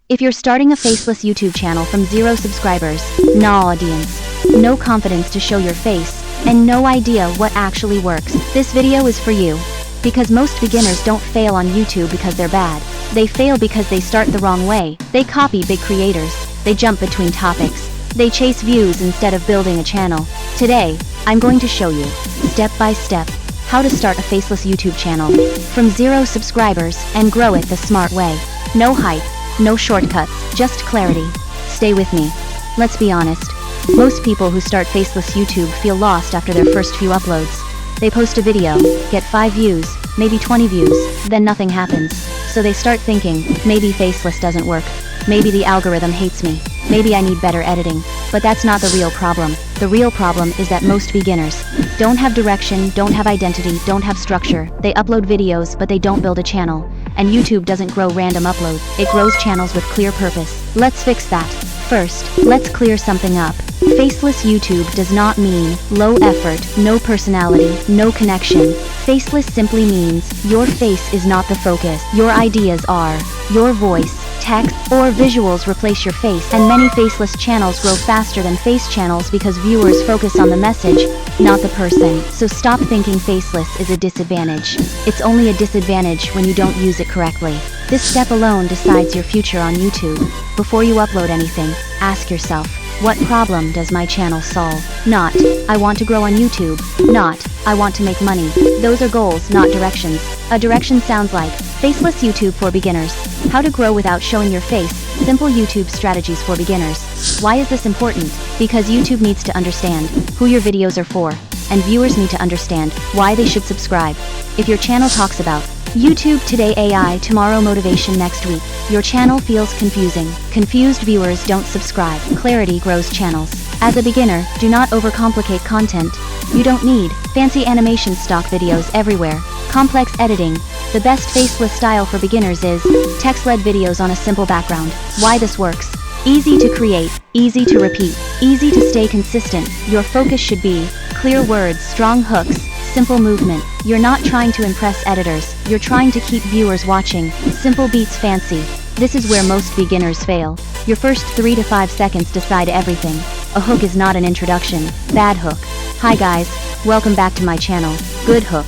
If you're starting a faceless YouTube channel from 0 subscribers, no audience, no confidence to show your face, and no idea what actually works, this video is for you. Because most beginners don't fail on YouTube because they're bad. They fail because they start the wrong way. They copy big creators. They jump between topics. They chase views instead of building a channel. Today, I'm going to show you, step by step, how to start a faceless YouTube channel from 0 subscribers and grow it the smart way. No hype, no shortcuts, just clarity. Stay with me. Let's be honest. Most people who start faceless YouTube feel lost after their first few uploads. They post a video, get 5 views, maybe 20 views, then nothing happens. So they start thinking, maybe faceless doesn't work. Maybe the algorithm hates me. Maybe I need better editing. But that's not the real problem. The real problem is that most beginners don't have direction, don't have identity, don't have structure. They upload videos, but they don't build a channel. And YouTube doesn't grow random uploads. It grows channels with clear purpose. Let's fix that. First, let's clear something up. Faceless YouTube does not mean low effort, no personality, no connection. Faceless simply means your face is not the focus. Your ideas are. Your voice, text, or visuals replace your face, and many faceless channels grow faster than face channels because viewers focus on the message, not the person. So stop thinking faceless is a disadvantage. It's only a disadvantage when you don't use it correctly. This step alone decides your future on YouTube. Before you upload anything, ask yourself, what problem does my channel solve? Not, I want to grow on YouTube. Not, I want to make money. Those are goals, not directions. A direction sounds like, faceless YouTube for beginners. How to grow without showing your face. Simple YouTube strategies for beginners. Why is this important? Because YouTube needs to understand who your videos are for, and viewers need to understand why they should subscribe. If your channel talks about YouTube today, AI tomorrow, motivation next week, your channel feels confusing. Confused viewers don't subscribe. Clarity grows channels. As a beginner, do not overcomplicate content. You don't need fancy animation stock videos everywhere. Complex editing. The best faceless style for beginners is text-led videos on a simple background. Why this works? Easy to create, easy to repeat, easy to stay consistent. Your focus should be clear words, strong hooks, simple movement. You're not trying to impress editors, you're trying to keep viewers watching. Simple beats fancy. This is where most beginners fail. Your first 3 to 5 seconds decide everything. A hook is not an introduction. Bad hook. Hi guys, welcome back to my channel. Good hook.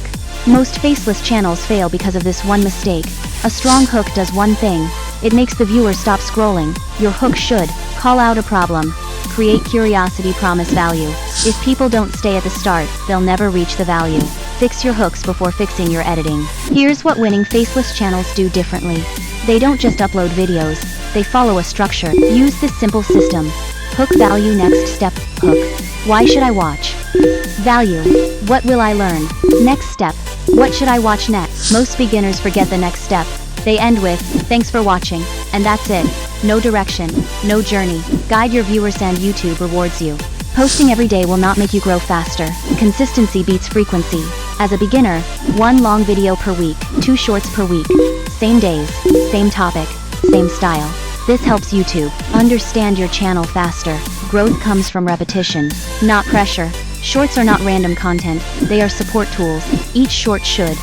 Most faceless channels fail because of this one mistake. A strong hook does one thing. It makes the viewer stop scrolling. Your hook should call out a problem, create curiosity, promise value. If people don't stay at the start, they'll never reach the value. Fix your hooks before fixing your editing. Here's what winning faceless channels do differently. They don't just upload videos, they follow a structure. Use this simple system. Hook, value, next step, hook. Why should I watch? Value. What will I learn? Next step. What should I watch next? Most beginners forget the next step. They end with, thanks for watching, and that's it. No direction, no journey. Guide your viewers and YouTube rewards you. Posting every day will not make you grow faster. Consistency beats frequency. As a beginner, 1 long video per week, 2 shorts per week. Same days, same topic, same style. This helps YouTube understand your channel faster. Growth comes from repetition, not pressure. Shorts are not random content, they are support tools. Each short should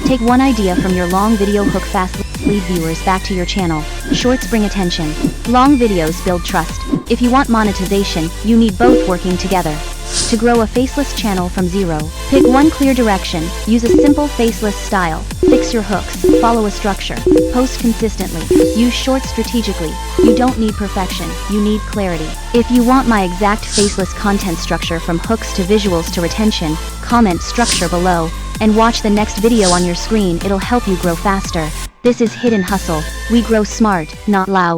take one idea from your long video, hook fast, lead viewers back to your channel. Shorts bring attention. Long videos build trust. If you want monetization, you need both working together. To grow a faceless channel from 0, pick one clear direction, use a simple faceless style, fix your hooks, follow a structure, post consistently, use shorts strategically. You don't need perfection, you need clarity. If you want my exact faceless content structure from hooks to visuals to retention, comment structure below, and watch the next video on your screen. It'll help you grow faster. This is Hidden Hustle. We grow smart, not loud.